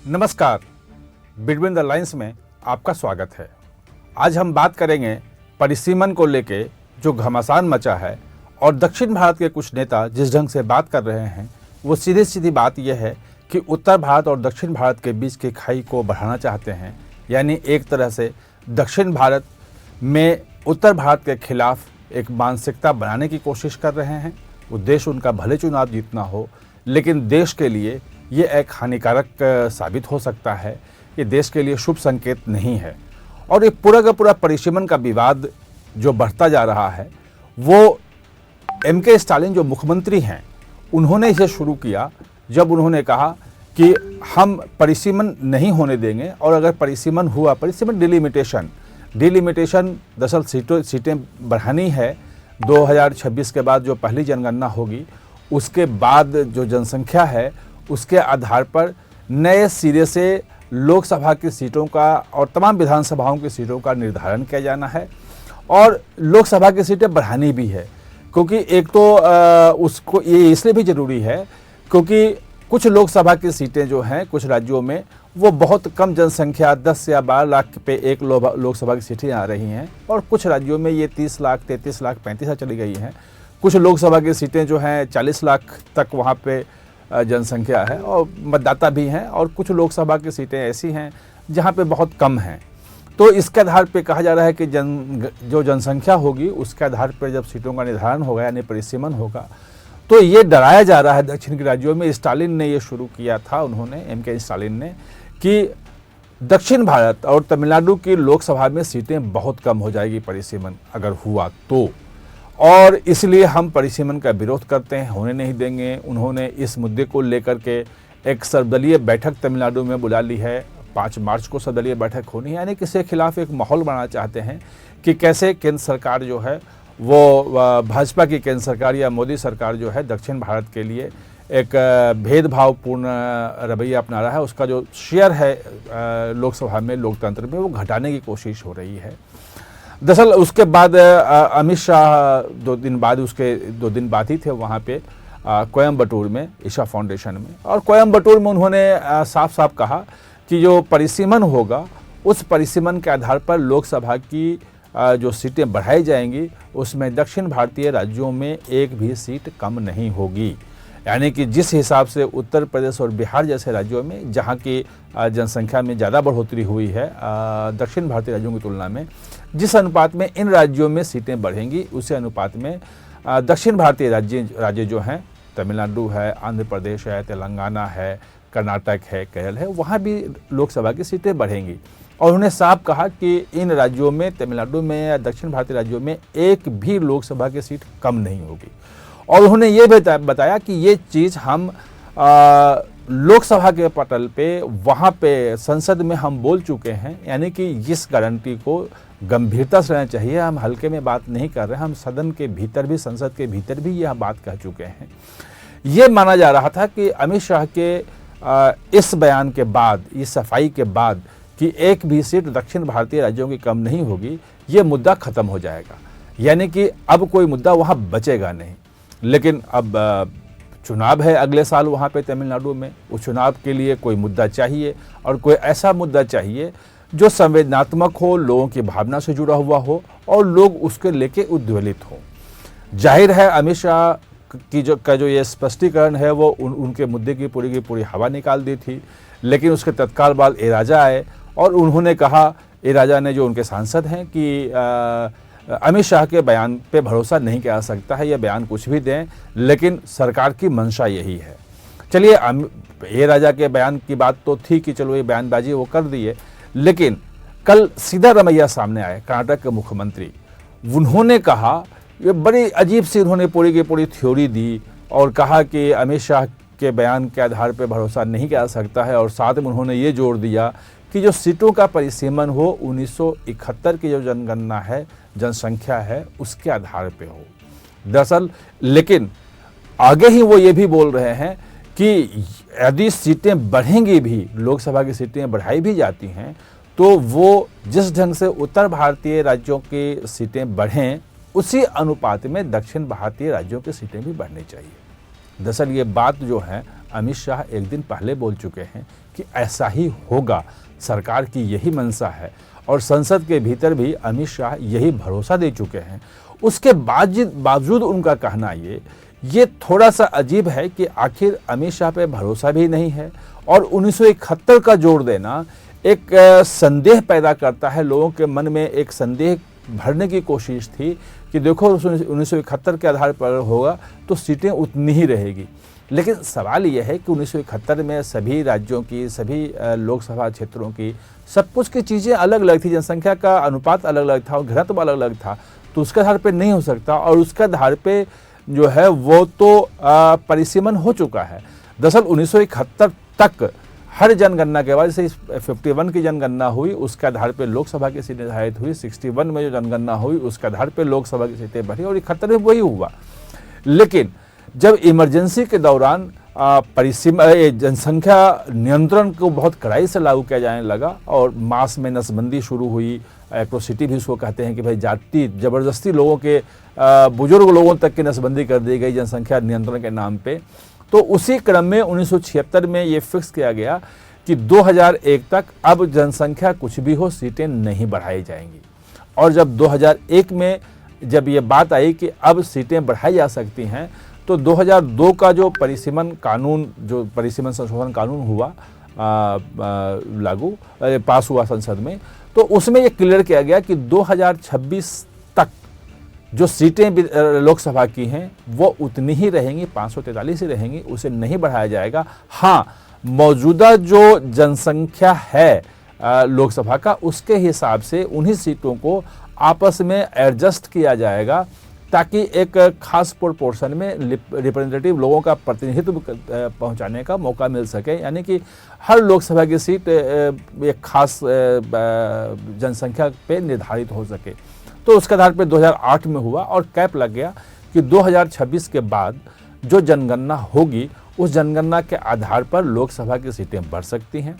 नमस्कार, between the lines में आपका स्वागत है। आज हम बात करेंगे परिसीमन को लेके जो घमासान मचा है और दक्षिण भारत के कुछ नेता जिस ढंग से बात कर रहे हैं वो सीधी सीधी बात यह है कि उत्तर भारत और दक्षिण भारत के बीच की खाई को बढ़ाना चाहते हैं। यानी एक तरह से दक्षिण भारत में उत्तर भारत के खिलाफ एक मानसिकता बनाने की कोशिश कर रहे हैं। उद्देश्य उनका भले चुनाव जीतना हो, लेकिन देश के लिए ये एक हानिकारक साबित हो सकता है। ये देश के लिए शुभ संकेत नहीं है। और ये पूरा का पूरा परिसीमन का विवाद जो बढ़ता जा रहा है वो एम.के. स्टालिन जो मुख्यमंत्री हैं उन्होंने इसे शुरू किया जब उन्होंने कहा कि हम परिसीमन नहीं होने देंगे, और अगर परिसीमन हुआ, परिसीमन डिलिमिटेशन दरअसल सीटें बढ़ानी है 2026 के बाद जो पहली जनगणना होगी उसके बाद जो जनसंख्या है उसके आधार पर नए सिरे से लोकसभा की सीटों का और तमाम विधानसभाओं की सीटों का निर्धारण किया जाना है। और लोकसभा की सीटें बढ़ानी भी है, क्योंकि एक तो उसको ये इसलिए भी ज़रूरी है क्योंकि कुछ लोकसभा की सीटें जो हैं कुछ राज्यों में वो बहुत कम जनसंख्या 10 या 12 लाख पे एक लोकसभा की सीटें आ रही हैं, और कुछ राज्यों में ये 30 लाख 33 लाख 35 लाख चली गई हैं। कुछ लोकसभा की सीटें जो हैं 40 लाख तक वहाँ पे जनसंख्या है और मतदाता भी हैं, और कुछ लोकसभा की सीटें ऐसी हैं जहाँ पे बहुत कम हैं। तो इसके आधार पे कहा जा रहा है कि जो जनसंख्या होगी उसके आधार पर जब सीटों का निर्धारण होगा यानी परिसीमन होगा, तो ये डराया जा रहा है दक्षिण के राज्यों में। स्टालिन ने ये शुरू किया था, उन्होंने एम.के. स्टालिन ने, कि दक्षिण भारत और तमिलनाडु की लोकसभा में सीटें बहुत कम हो जाएगी परिसीमन अगर हुआ तो, और इसलिए हम परिसीमन का विरोध करते हैं, होने नहीं देंगे। उन्होंने इस मुद्दे को लेकर के एक सर्वदलीय बैठक तमिलनाडु में बुला ली है। 5 मार्च को सर्वदलीय बैठक होनी है, यानी किसी के खिलाफ एक माहौल बनाना चाहते हैं कि कैसे केंद्र सरकार जो है वो भाजपा की केंद्र सरकार या मोदी सरकार जो है दक्षिण भारत के लिए एक भेदभावपूर्ण रवैया अपना रहा है। उसका जो शेयर है लोकसभा में, लोकतंत्र में, वो घटाने की कोशिश हो रही है। दरअसल उसके बाद अमित शाह 2 दिन बाद ही थे वहाँ पे कोयम्बटूर में ईशा फाउंडेशन में, और कोयम्बटूर में उन्होंने साफ साफ कहा कि जो परिसीमन होगा उस परिसीमन के आधार पर लोकसभा की जो सीटें बढ़ाई जाएंगी उसमें दक्षिण भारतीय राज्यों में एक भी सीट कम नहीं होगी। यानी कि जिस हिसाब से उत्तर प्रदेश और बिहार जैसे राज्यों में जहाँ की जनसंख्या में ज़्यादा बढ़ोतरी हुई है दक्षिण भारतीय राज्यों की तुलना में, जिस अनुपात में इन राज्यों में सीटें बढ़ेंगी उसी अनुपात में दक्षिण भारतीय राज्य जो हैं, तमिलनाडु है, आंध्र प्रदेश है, तेलंगाना है, कर्नाटक है, केरल है, वहाँ भी लोकसभा की सीटें बढ़ेंगी। और उन्होंने साफ कहा कि इन राज्यों में, तमिलनाडु में या दक्षिण भारतीय राज्यों में एक भी लोकसभा की सीट कम नहीं होगी। और उन्होंने ये बताया कि ये चीज़ हम लोकसभा के पटल पे वहाँ पे संसद में हम बोल चुके हैं, यानी कि इस गारंटी को गंभीरता से लेना चाहिए। हम हल्के में बात नहीं कर रहे हैं, हम सदन के भीतर भी, संसद के भीतर भी यह बात कह चुके हैं। ये माना जा रहा था कि अमित शाह के इस बयान के बाद, इस सफाई के बाद कि एक भी सीट दक्षिण भारतीय राज्यों की कम नहीं होगी, ये मुद्दा खत्म हो जाएगा, यानी कि अब कोई मुद्दा वहाँ बचेगा नहीं। लेकिन अब चुनाव है अगले साल वहाँ पे तमिलनाडु में, उस चुनाव के लिए कोई मुद्दा चाहिए, और कोई ऐसा मुद्दा चाहिए जो संवेदनात्मक हो, लोगों की भावना से जुड़ा हुआ हो और लोग उसके लेके उद्वेलित हो। जाहिर है अमित शाह की जो ये स्पष्टीकरण है वो उनके मुद्दे की पूरी हवा निकाल दी थी, लेकिन उसके तत्काल बाद ए राजा आए और उन्होंने कहा, ए राजा ने, जो उनके सांसद हैं, कि अमित शाह के बयान पे भरोसा नहीं किया जा सकता है, यह बयान कुछ भी दें, लेकिन सरकार की मंशा यही है। चलिए, ए राजा के बयान की बात तो थी कि चलो ये बयानबाजी वो कर दिए, लेकिन कल सिद्धारमैया सामने आए, कर्नाटक के मुख्यमंत्री। उन्होंने कहा, ये बड़ी अजीब सी उन्होंने पूरी की पूरी थ्योरी दी और कहा कि अमित शाह के बयान के आधार पर भरोसा नहीं किया जा सकता है, और साथ में उन्होंने ये जोड़ दिया कि जो सीटों का परिसीमन हो 1971 की जो जनगणना है, जनसंख्या है, उसके आधार पे हो। दरअसल लेकिन आगे ही वो ये भी बोल रहे हैं कि यदि सीटें बढ़ेंगी भी, लोकसभा की सीटें बढ़ाई भी जाती हैं, तो वो जिस ढंग से उत्तर भारतीय राज्यों की सीटें बढ़ें उसी अनुपात में दक्षिण भारतीय राज्यों की सीटें भी बढ़नी चाहिए। दरअसल ये बात जो है अमित शाह एक दिन पहले बोल चुके हैं कि ऐसा ही होगा, सरकार की यही मंशा है और संसद के भीतर भी अमित शाह यही भरोसा दे चुके हैं। उसके बावजूद उनका कहना ये थोड़ा सा अजीब है कि आखिर अमित शाह पे भरोसा भी नहीं है और 1971 का जोड़ देना एक संदेह पैदा करता है। लोगों के मन में एक संदेह भरने की कोशिश थी कि देखो 1971 के आधार पर होगा तो सीटें उतनी ही रहेगी। लेकिन सवाल यह है कि 1971 में सभी राज्यों की, सभी लोकसभा क्षेत्रों की, सब कुछ की चीज़ें अलग अलग थी, जनसंख्या का अनुपात अलग अलग था और घनत्व अलग अलग था, तो उसके आधार पे नहीं हो सकता। और उसके आधार पे जो है वो तो परिसीमन हो चुका है। दरअसल 1971 तक हर जनगणना के बाद, जैसे 51 की जनगणना हुई उसके आधार पे लोकसभा की सीटें निर्धारित हुई, 61 में जो जनगणना हुई उसके आधार पे लोकसभा की सीटें बढ़ी और 71 में वही हुआ। लेकिन जब इमरजेंसी के दौरान जनसंख्या नियंत्रण को बहुत कड़ाई से लागू किया जाने लगा और मास में नसबंदी शुरू हुई, एट्रोसिटी भी उसको कहते हैं कि भाई जाति जबरदस्ती लोगों के, बुजुर्ग लोगों तक की नसबंदी कर दी गई जनसंख्या नियंत्रण के नाम पे। तो उसी क्रम में 1976 में ये फिक्स किया गया कि 2001 तक अब जनसंख्या कुछ भी हो, सीटें नहीं बढ़ाई जाएंगी। और जब 2001 में जब ये बात आई कि अब सीटें बढ़ाई जा सकती हैं, तो 2002 का जो परिसीमन कानून, जो परिसीमन संशोधन कानून हुआ पास हुआ संसद में, तो उसमें ये क्लियर किया गया कि 2026 तक जो सीटें लोकसभा की हैं वो उतनी ही रहेंगी, 543 ही रहेंगी, उसे नहीं बढ़ाया जाएगा। हाँ, मौजूदा जो जनसंख्या है लोकसभा का, उसके हिसाब से उन्हीं सीटों को आपस में एडजस्ट किया जाएगा ताकि एक खास प्रोपोर्शन में रिप्रेजेंटेटिव लोगों का प्रतिनिधित्व पहुंचाने का मौका मिल सके। यानी कि हर लोकसभा की सीट एक खास जनसंख्या पे निर्धारित हो सके। तो उसके आधार पे 2008 में हुआ और कैप लग गया कि 2026 के बाद जो जनगणना होगी उस जनगणना के आधार पर लोकसभा की सीटें बढ़ सकती हैं।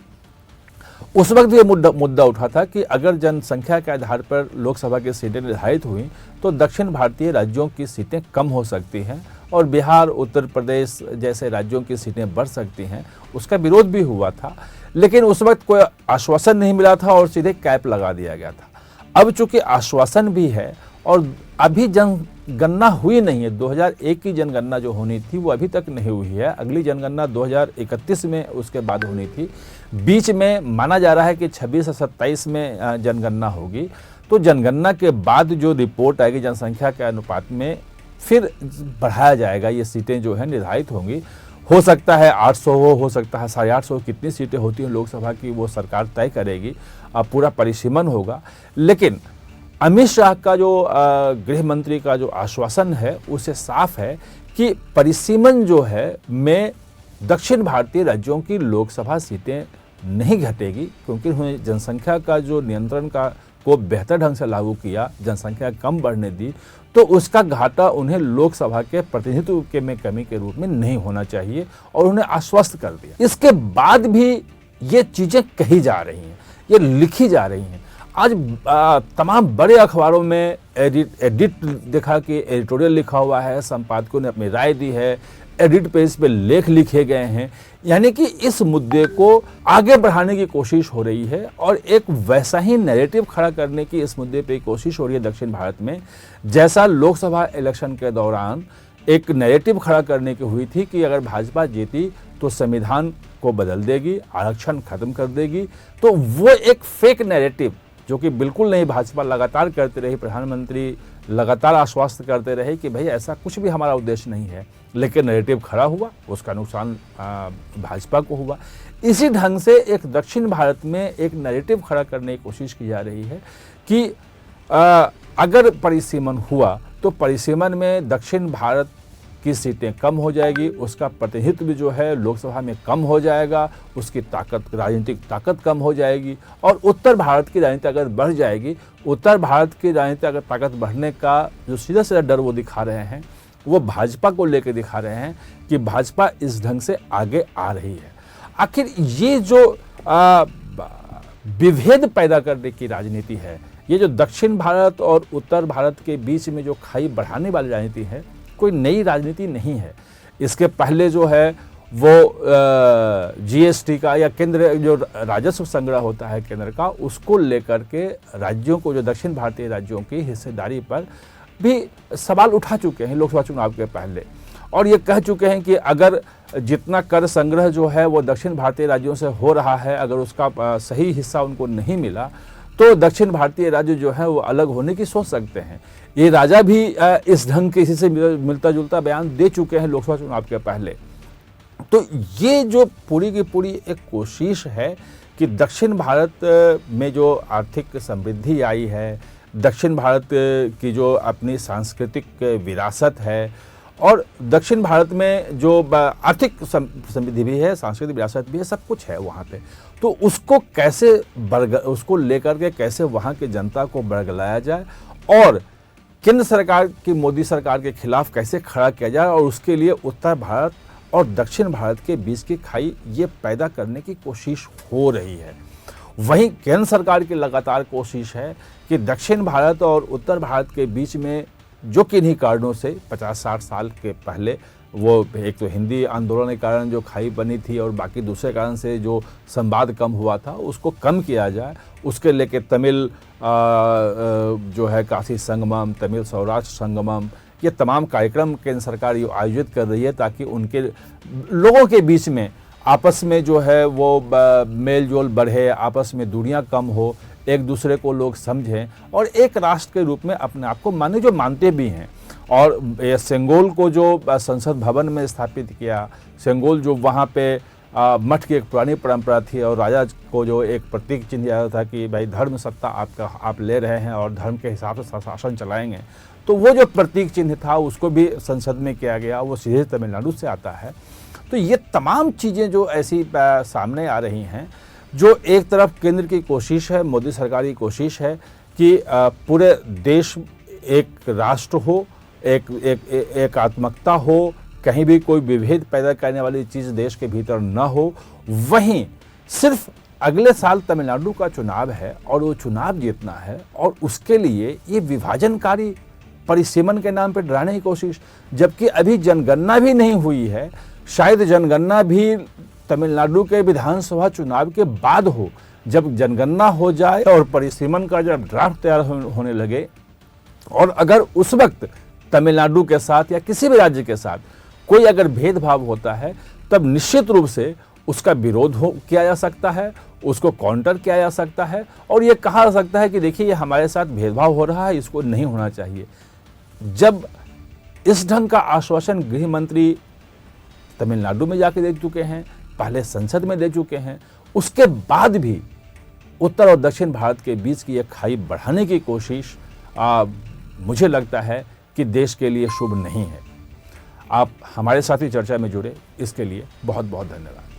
उस वक्त ये मुद्दा उठा था कि अगर जनसंख्या के आधार पर लोकसभा की सीटें निर्धारित हुई तो दक्षिण भारतीय राज्यों की सीटें कम हो सकती हैं और बिहार, उत्तर प्रदेश जैसे राज्यों की सीटें बढ़ सकती हैं। उसका विरोध भी हुआ था, लेकिन उस वक्त कोई आश्वासन नहीं मिला था और सीधे कैप लगा दिया गया था। अब चूंकि आश्वासन भी है और अभी जनगणना हुई नहीं है, 2001 की जनगणना जो होनी थी वो अभी तक नहीं हुई है, अगली जनगणना 2031 में उसके बाद होनी थी। बीच में माना जा रहा है कि 26 से 27 में जनगणना होगी। तो जनगणना के बाद जो रिपोर्ट आएगी जनसंख्या के अनुपात में फिर बढ़ाया जाएगा, ये सीटें जो है निर्धारित होंगी। हो सकता है 800 हो सकता है 850, कितनी सीटें होती हैं लोकसभा की वो सरकार तय करेगी, पूरा परिसीमन होगा। लेकिन अमित शाह का जो गृह मंत्री का जो आश्वासन है उससे साफ है कि परिसीमन जो है में दक्षिण भारतीय राज्यों की लोकसभा सीटें नहीं घटेगी, क्योंकि उन्होंने जनसंख्या का जो नियंत्रण का को बेहतर ढंग से लागू किया, जनसंख्या कम बढ़ने दी, तो उसका घाटा उन्हें लोकसभा के प्रतिनिधित्व के में कमी के रूप में नहीं होना चाहिए और उन्हें आश्वस्त कर दिया। इसके बाद भी ये चीज़ें कही जा रही हैं, ये लिखी जा रही हैं। आज तमाम बड़े अखबारों में एडिट देखा कि एडिटोरियल लिखा हुआ है, संपादकों ने अपनी राय दी है, एडिट पेज पे लेख लिखे गए हैं, यानी कि इस मुद्दे को आगे बढ़ाने की कोशिश हो रही है और एक वैसा ही नैरेटिव खड़ा करने की इस मुद्दे पे कोशिश हो रही है दक्षिण भारत में, जैसा लोकसभा इलेक्शन के दौरान एक नैरेटिव खड़ा करने की हुई थी कि अगर भाजपा जीती तो संविधान को बदल देगी, आरक्षण खत्म कर देगी। तो वो एक फेक नैरेटिव जो कि बिल्कुल नहीं, भाजपा लगातार करते रही, प्रधानमंत्री लगातार आश्वस्त करते रहे कि भाई ऐसा कुछ भी हमारा उद्देश्य नहीं है, लेकिन नैरेटिव खड़ा हुआ, उसका नुकसान भाजपा को हुआ। इसी ढंग से एक दक्षिण भारत में एक नैरेटिव खड़ा करने की कोशिश की जा रही है कि अगर परिसीमन हुआ तो परिसीमन में दक्षिण भारत की सीटें कम हो जाएगी, उसका प्रतिनिधित्व भी जो है लोकसभा में कम हो जाएगा, उसकी ताकत, राजनीतिक ताकत कम हो जाएगी और उत्तर भारत की राजनीतिक ताकत बढ़ जाएगी। उत्तर भारत की राजनीतिक ताकत बढ़ने का जो सीधा सीधा डर वो दिखा रहे हैं, वो भाजपा को लेकर दिखा रहे हैं कि भाजपा इस ढंग से आगे आ रही है। आखिर ये जो विभेद पैदा करने की राजनीति है, ये जो दक्षिण भारत और उत्तर भारत के बीच में जो खाई बढ़ाने वाली राजनीति है, कोई नई राजनीति नहीं है। इसके पहले जो है वो जीएसटी का या केंद्र जो राजस्व संग्रह होता है केंद्र का, उसको लेकर के राज्यों को, जो दक्षिण भारतीय राज्यों की हिस्सेदारी पर भी सवाल उठा चुके हैं लोकसभा चुनाव के पहले, और ये कह चुके हैं कि अगर जितना कर संग्रह जो है वो दक्षिण भारतीय राज्यों से हो रहा है, अगर उसका सही हिस्सा उनको नहीं मिला तो दक्षिण भारतीय राज्य जो है वो अलग होने की सोच सकते हैं। ये राजा भी इस ढंग के इसी से मिलता जुलता बयान दे चुके हैं लोकसभा चुनाव के पहले। तो ये जो पूरी की पूरी एक कोशिश है कि दक्षिण भारत में जो आर्थिक समृद्धि आई है, दक्षिण भारत की जो अपनी सांस्कृतिक विरासत है, और दक्षिण भारत में जो आर्थिक समृद्धि भी है, सांस्कृतिक विरासत भी है, सब कुछ है वहाँ पे, तो उसको कैसे उसको लेकर के कैसे वहाँ की जनता को बरगलाया जाए और केंद्र सरकार की, मोदी सरकार के खिलाफ कैसे खड़ा किया जाए, और उसके लिए उत्तर भारत और दक्षिण भारत के बीच की खाई ये पैदा करने की कोशिश हो रही है। वहीं केंद्र सरकार की लगातार कोशिश है कि दक्षिण भारत और उत्तर भारत के बीच में जो किन्हीं कारणों से 50-60 साल के पहले, वो एक तो हिंदी आंदोलन के कारण जो खाई बनी थी और बाकी दूसरे कारण से जो संवाद कम हुआ था, उसको कम किया जाए। उसके लेके तमिल जो है काशी संगमम, तमिल सौराष्ट्र संगमम, ये तमाम कार्यक्रम केंद्र सरकार आयोजित कर रही है ताकि उनके लोगों के बीच में आपस में जो है वो मेल जोल बढ़े, आपस में दूरियां कम हो, एक दूसरे को लोग समझें और एक राष्ट्र के रूप में अपने आप को माने, जो मानते भी हैं। और ये सेंगोल को जो संसद भवन में स्थापित किया, सेंगोल जो वहाँ पे मठ की एक पुरानी परंपरा थी और राजा को जो एक प्रतीक चिन्ह दिया था कि भाई धर्म सत्ता आप ले रहे हैं और धर्म के हिसाब से शासन चलाएंगे, तो वो जो प्रतीक चिन्ह था उसको भी संसद में किया गया, वो सीधे तमिलनाडु से आता है। तो ये तमाम चीज़ें जो ऐसी सामने आ रही हैं, जो एक तरफ केंद्र की कोशिश है, मोदी सरकार की कोशिश है कि पूरे देश एक राष्ट्र हो, एक आत्मकता हो, कहीं भी कोई विभेद पैदा करने वाली चीज़ देश के भीतर न हो। वहीं सिर्फ अगले साल तमिलनाडु का चुनाव है और वो चुनाव जीतना है, और उसके लिए ये विभाजनकारी परिसीमन के नाम पर डराने की कोशिश, जबकि अभी जनगणना भी नहीं हुई है। शायद जनगणना भी तमिलनाडु के विधानसभा चुनाव के बाद हो। जब जनगणना हो जाए और परिसीमन का जब ड्राफ्ट तैयार होने लगे, और अगर उस वक्त तमिलनाडु के साथ या किसी भी राज्य के साथ कोई अगर भेदभाव होता है, तब निश्चित रूप से उसका विरोध किया जा सकता है, उसको काउंटर किया जा सकता है, और ये कहा जा सकता है कि देखिए ये हमारे साथ भेदभाव हो रहा है, इसको नहीं होना चाहिए। जब इस ढंग का आश्वासन गृह मंत्री तमिलनाडु में जाके दे चुके हैं, पहले संसद में दे चुके हैं, उसके बाद भी उत्तर और दक्षिण भारत के बीच की एक खाई बढ़ाने की कोशिश मुझे लगता है कि देश के लिए शुभ नहीं है। आप हमारे साथ ही चर्चा में जुड़े, इसके लिए बहुत बहुत धन्यवाद।